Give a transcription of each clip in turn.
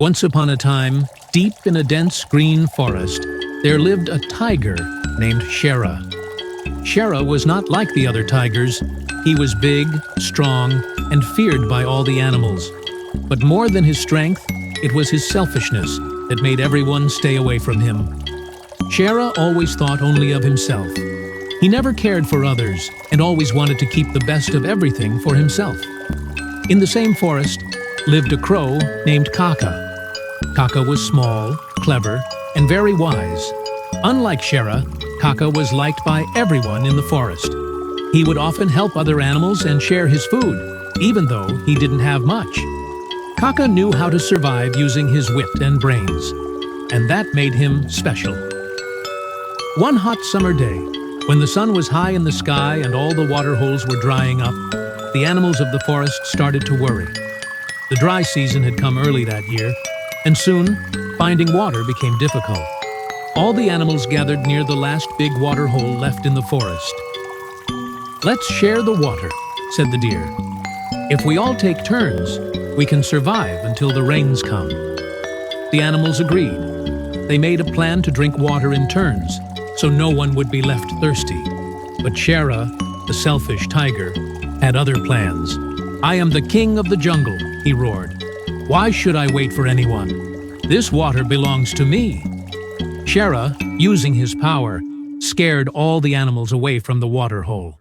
Once upon a time, deep in a dense green forest, there lived a tiger named Shera. Shera was not like the other tigers. He was big, strong, and feared by all the animals. But more than his strength, it was his selfishness that made everyone stay away from him. Shera always thought only of himself. He never cared for others and always wanted to keep the best of everything for himself. In the same forest lived a crow named Kaka. Kaka was small, clever, and very wise. Unlike Shera, Kaka was liked by everyone in the forest. He would often help other animals and share his food, even though he didn't have much. Kaka knew how to survive using his wit and brains, and that made him special. One hot summer day, when the sun was high in the sky and all the water holes were drying up, the animals of the forest started to worry. The dry season had come early that year, and soon, finding water became difficult. All the animals gathered near the last big water hole left in the forest. "Let's share the water," said the deer. "If we all take turns, we can survive until the rains come." The animals agreed. They made a plan to drink water in turns, so no one would be left thirsty. But Shera, the selfish tiger, had other plans. "I am the king of the jungle," he roared. "Why should I wait for anyone? This water belongs to me." Shera, using his power, scared all the animals away from the water hole.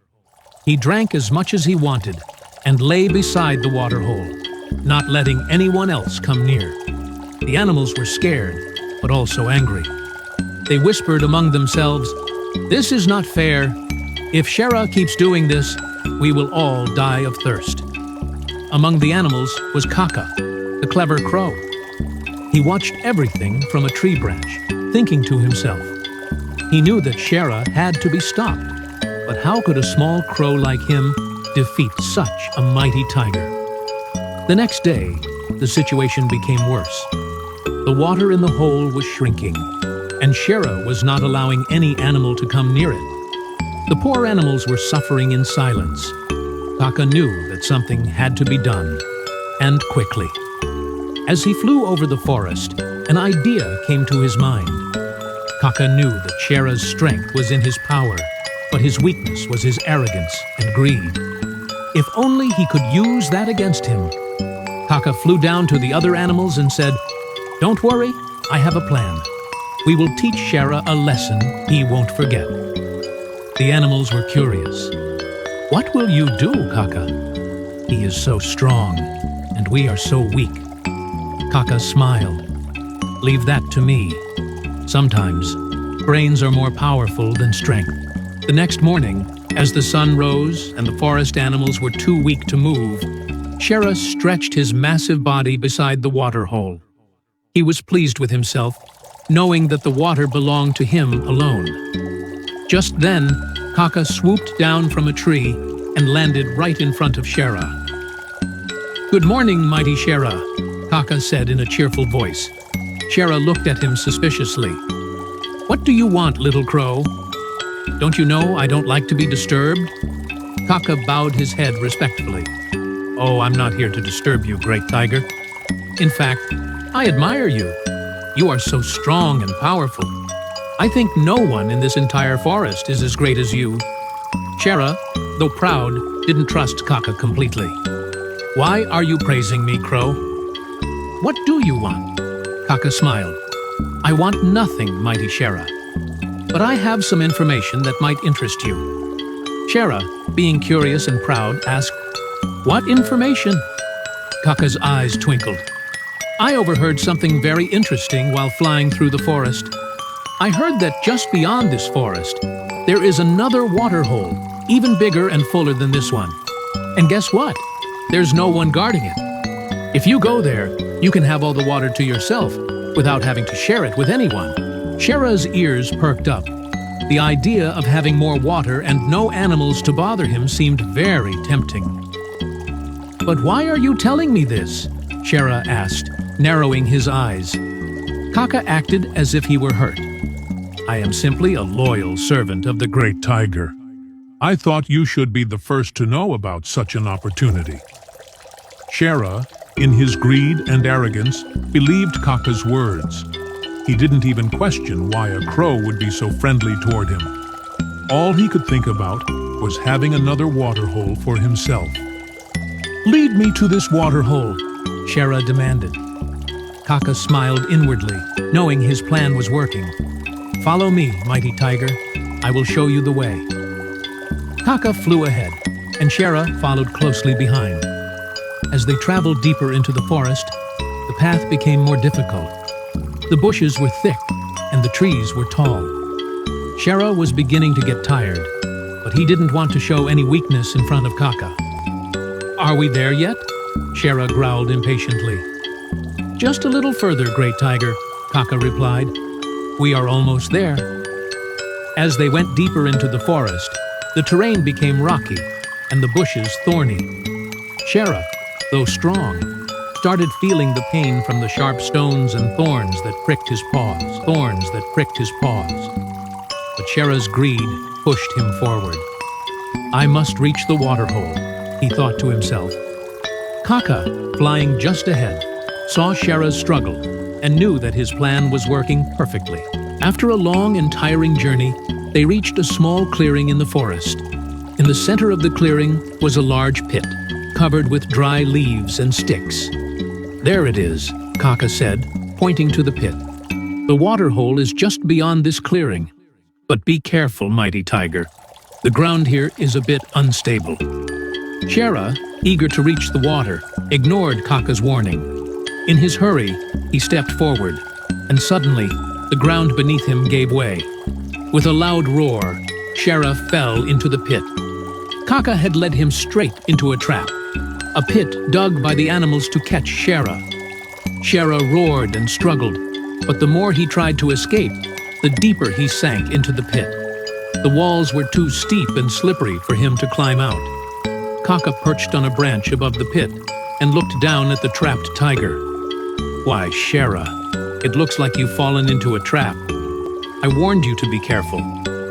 He drank as much as he wanted and lay beside the water hole, not letting anyone else come near. The animals were scared, but also angry. They whispered among themselves, "This is not fair. If Shera keeps doing this, we will all die of thirst." Among the animals was Kaka, the clever crow. He watched everything from a tree branch, thinking to himself. He knew that Shera had to be stopped, but how could a small crow like him defeat such a mighty tiger? The next day, the situation became worse. The water in the hole was shrinking, and Shera was not allowing any animal to come near it. The poor animals were suffering in silence. Kaka knew that something had to be done, and quickly. As he flew over the forest, an idea came to his mind. Kaka knew that Shera's strength was in his power, but his weakness was his arrogance and greed. If only he could use that against him. Kaka flew down to the other animals and said, "Don't worry, I have a plan. We will teach Shera a lesson he won't forget." The animals were curious. "What will you do, Kaka? He is so strong, and we are so weak." Kaka smiled. "Leave that to me. Sometimes, brains are more powerful than strength." The next morning, as the sun rose and the forest animals were too weak to move, Shera stretched his massive body beside the water hole. He was pleased with himself, knowing that the water belonged to him alone. Just then, Kaka swooped down from a tree and landed right in front of Shera. "Good morning, mighty Shera," Kaka said in a cheerful voice. Shera looked at him suspiciously. "What do you want, little crow? Don't you know I don't like to be disturbed?" Kaka bowed his head respectfully. "Oh, I'm not here to disturb you, great tiger. In fact, I admire you. You are so strong and powerful. I think no one in this entire forest is as great as you." Shera, though proud, didn't trust Kaka completely. "Why are you praising me, Crow?" "What do you want?" Kaka smiled. "I want nothing, mighty Shera. But I have some information that might interest you." Shera, being curious and proud, asked, "What information?" Kaka's eyes twinkled. "I overheard something very interesting while flying through the forest. I heard that just beyond this forest, there is another water hole, even bigger and fuller than this one. And guess what? There's no one guarding it. If you go there, you can have all the water to yourself without having to share it with anyone." Shera's ears perked up. The idea of having more water and no animals to bother him seemed very tempting. "But why are you telling me this?" Shera asked, narrowing his eyes. Kaka acted as if he were hurt. "I am simply a loyal servant of the great tiger. I thought you should be the first to know about such an opportunity." Shera, in his greed and arrogance, believed Kaka's words. He didn't even question why a crow would be so friendly toward him. All he could think about was having another waterhole for himself. "Lead me to this waterhole," Shera demanded. Kaka smiled inwardly, knowing his plan was working. "Follow me, mighty tiger. I will show you the way." Kaka flew ahead, and Shera followed closely behind. As they traveled deeper into the forest, the path became more difficult. The bushes were thick, and the trees were tall. Shera was beginning to get tired, but he didn't want to show any weakness in front of Kaka. "Are we there yet?" Shera growled impatiently. "Just a little further, Great Tiger," Kaka replied. "We are almost there." As they went deeper into the forest, the terrain became rocky and the bushes thorny. Shera, though strong, started feeling the pain from the sharp stones and thorns that pricked his paws. But Shera's greed pushed him forward. "I must reach the waterhole," he thought to himself. Kaka, flying just ahead, saw Shera's struggle and knew that his plan was working perfectly. After a long and tiring journey, they reached a small clearing in the forest. In the center of the clearing was a large pit, covered with dry leaves and sticks. "There it is," Kaka said, pointing to the pit. "The waterhole is just beyond this clearing. But be careful, mighty tiger. The ground here is a bit unstable." Shera, eager to reach the water, ignored Kaka's warning. In his hurry, he stepped forward, and suddenly, the ground beneath him gave way. With a loud roar, Shera fell into the pit. Kaka had led him straight into a trap, a pit dug by the animals to catch Shera. Shera roared and struggled, but the more he tried to escape, the deeper he sank into the pit. The walls were too steep and slippery for him to climb out. Kaka perched on a branch above the pit and looked down at the trapped tiger. "Why, Shera, it looks like you've fallen into a trap. I warned you to be careful,"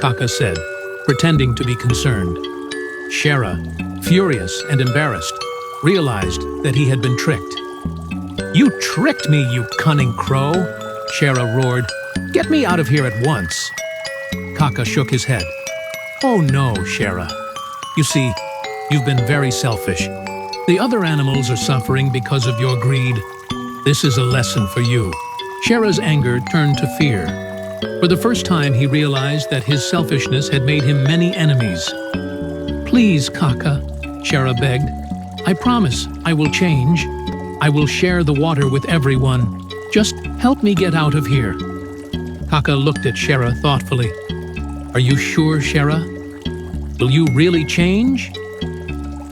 Kaka said, pretending to be concerned. Shera, furious and embarrassed, realized that he had been tricked. "You tricked me, you cunning crow!" Shera roared. "Get me out of here at once!" Kaka shook his head. "Oh no, Shera. You see, you've been very selfish. The other animals are suffering because of your greed. This is a lesson for you." Shera's anger turned to fear. For the first time, he realized that his selfishness had made him many enemies. "Please, Kaka," Shera begged. "I promise I will change. I will share the water with everyone. Just help me get out of here." Kaka looked at Shera thoughtfully. "Are you sure, Shera? Will you really change?"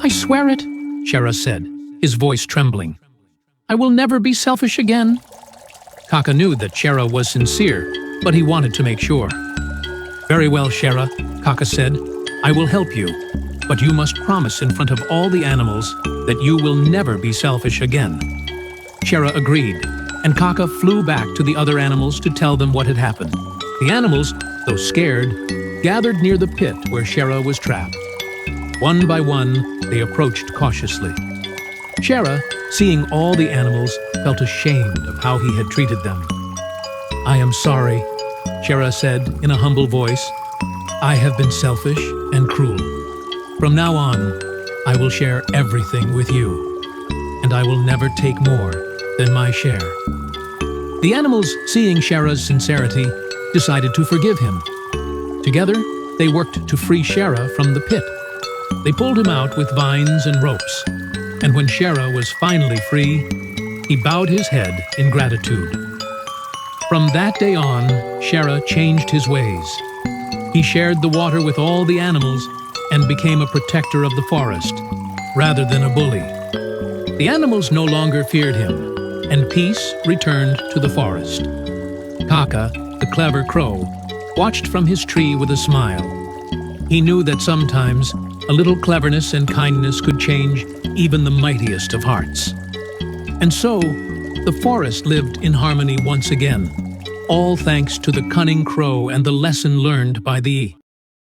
"I swear it," Shera said, his voice trembling. "I will never be selfish again." Kaka knew that Shera was sincere, but he wanted to make sure. "Very well, Shera," Kaka said. "I will help you, but you must promise in front of all the animals that you will never be selfish again." Shera agreed, and Kaka flew back to the other animals to tell them what had happened. The animals, though scared, gathered near the pit where Shera was trapped. One by one, they approached cautiously. Shera, seeing all the animals, felt ashamed of how he had treated them. "I am sorry," Shera said in a humble voice. "I have been selfish and cruel. From now on, I will share everything with you, and I will never take more than my share." The animals, seeing Shera's sincerity, decided to forgive him. Together, they worked to free Shera from the pit. They pulled him out with vines and ropes, and when Shera was finally free, he bowed his head in gratitude. From that day on, Shera changed his ways. He shared the water with all the animals and became a protector of the forest, rather than a bully. The animals no longer feared him, and peace returned to the forest. Kaka, the clever crow, watched from his tree with a smile. He knew that sometimes a little cleverness and kindness could change even the mightiest of hearts. And so, the forest lived in harmony once again, all thanks to the cunning crow and the lesson learned by the